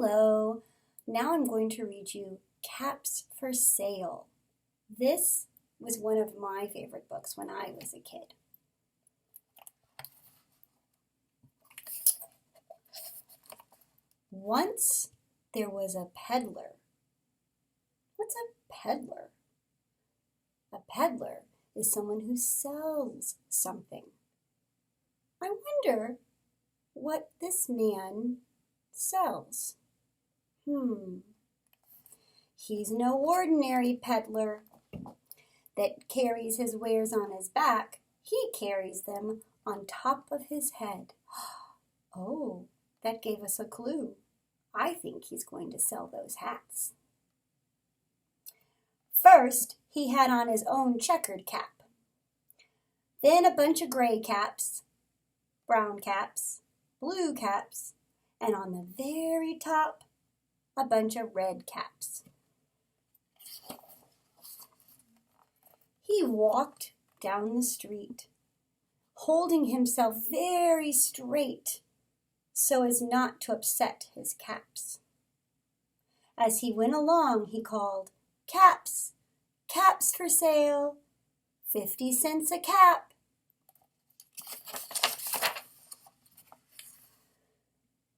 Hello, now I'm going to read you Caps for Sale. This was one of my favorite books when I was a kid. Once there was a peddler. What's a peddler? A peddler is someone who sells something. I wonder what this man sells. He's no ordinary peddler that carries his wares on his back. He carries them on top of his head. Oh, that gave us a clue. I think he's going to sell those hats. First, he had on his own checkered cap. Then a bunch of gray caps, brown caps, blue caps, and on the very top, a bunch of red caps. He walked down the street, holding himself very straight so as not to upset his caps. As he went along, he called, "Caps, caps for sale, 50 cents a cap."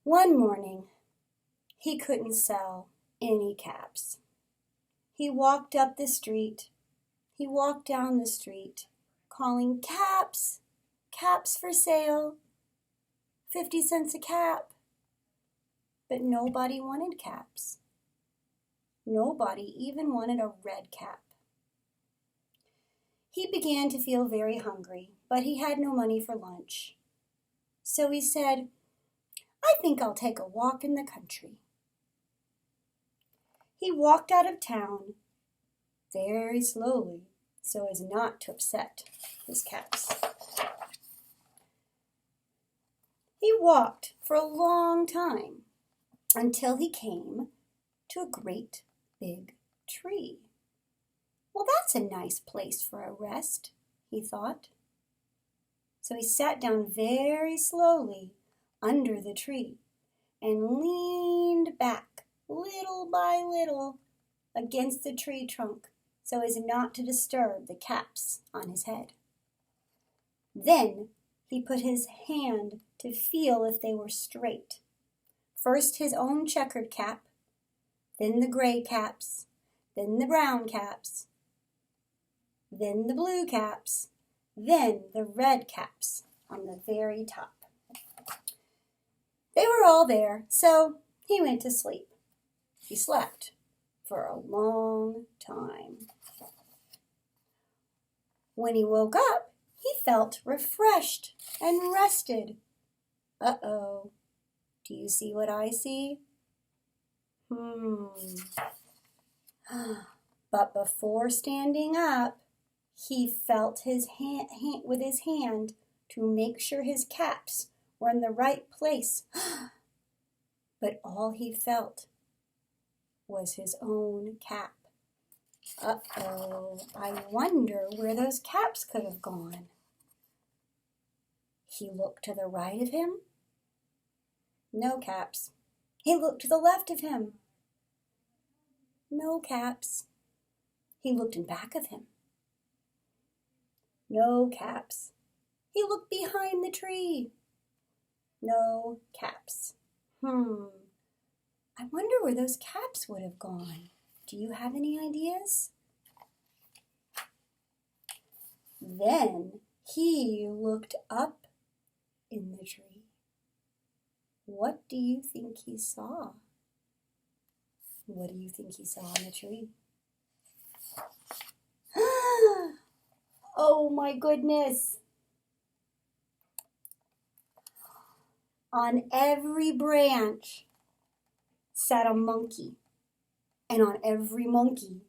One morning, he couldn't sell any caps. He walked up the street. He walked down the street, calling, "Caps, caps for sale, 50 cents a cap." But nobody wanted caps. Nobody even wanted a red cap. He began to feel very hungry, but he had no money for lunch. So he said, "I think I'll take a walk in the country." He walked out of town very slowly so as not to upset his caps. He walked for a long time until he came to a great big tree. Well, that's a nice place for a rest, he thought. So he sat down very slowly under the tree and leaned back little by little against the tree trunk so as not to disturb the caps on his head. Then he put his hand to feel if they were straight. First his own checkered cap, then the gray caps, then the brown caps, then the blue caps, then the red caps on the very top. They were all there, so he went to sleep. He slept for a long time. When he woke up, he felt refreshed and rested. Uh-oh, do you see what I see? But before standing up, he felt his hand with his hand to make sure his caps were in the right place. But all he felt was his own cap. Uh-oh, I wonder where those caps could have gone. He looked to the right of him. No caps. He looked to the left of him. No caps. He looked in back of him. No caps. He looked behind the tree. No caps. I wonder where those caps would have gone. Do you have any ideas? Then he looked up in the tree. What do you think he saw? What do you think he saw in the tree? Oh my goodness! On every branch sat a monkey, and on every monkey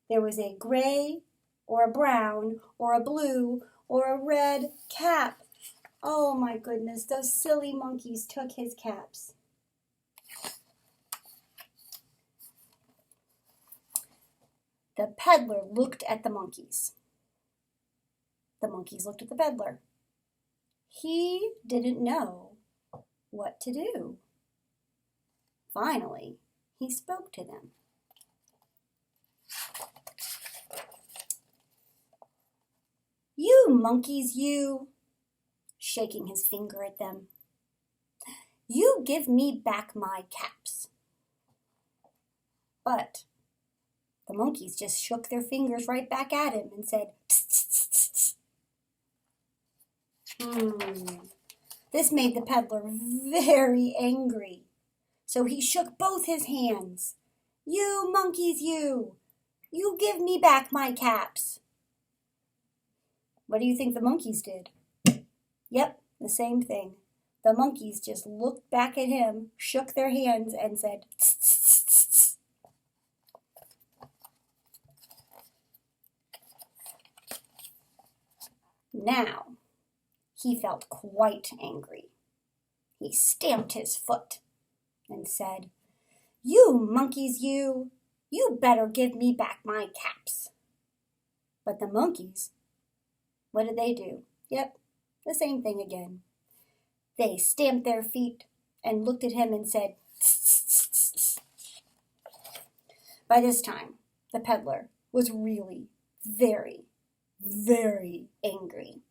there was a gray or a brown or a blue or a red cap. Oh my goodness, those silly monkeys took his caps. The peddler looked at the monkeys. The monkeys looked at the peddler. He didn't know what to do. Finally, he spoke to them. "You monkeys, you," shaking his finger at them, "you give me back my caps." But the monkeys just shook their fingers right back at him and said, "Tss, tss, tss, tss." This made the peddler very angry. So he shook both his hands. "You monkeys, you give me back my caps." What do you think the monkeys did? Yep, the same thing. The monkeys just looked back at him, shook their hands, and said, "Tss, tss, tss, tss." Now, he felt quite angry. He stamped his foot and said, "You monkeys, you better give me back my caps." But the monkeys, what did they do? Yep, the same thing again. They stamped their feet and looked at him and said, "Tss, tss, tss, tss." By this time, the peddler was really very, very angry.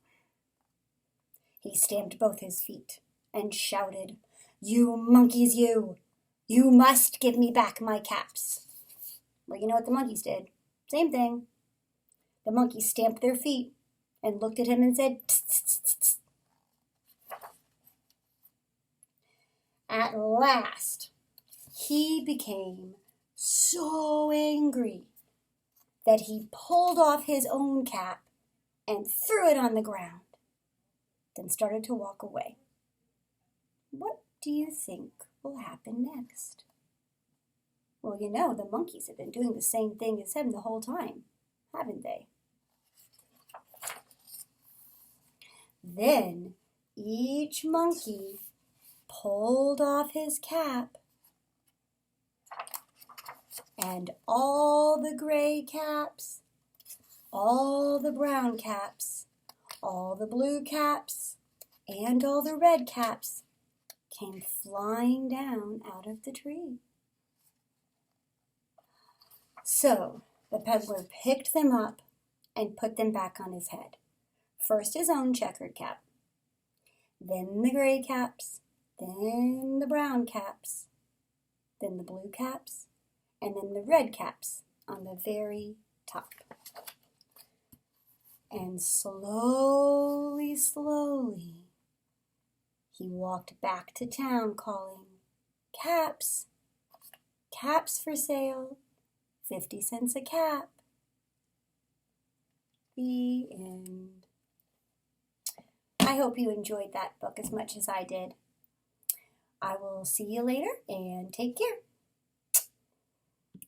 He stamped both his feet and shouted, "You monkeys, you must give me back my caps." Well, you know what the monkeys did? Same thing. The monkeys stamped their feet and looked at him and said, "Tss, tss, tss, tss." At last, he became so angry that he pulled off his own cap and threw it on the ground, then started to walk away. What do you think will happen next? Well, you know, the monkeys have been doing the same thing as him the whole time, haven't they? Then each monkey pulled off his cap, and all the gray caps, all the brown caps, all the blue caps, and all the red caps came flying down out of the tree. So the peddler picked them up and put them back on his head. First his own checkered cap, then the gray caps, then the brown caps, then the blue caps, and then the red caps on the very top. And slowly, slowly, he walked back to town calling, "Caps, caps for sale, 50 cents a cap." The end. I hope you enjoyed that book as much as I did. I will see you later and take care.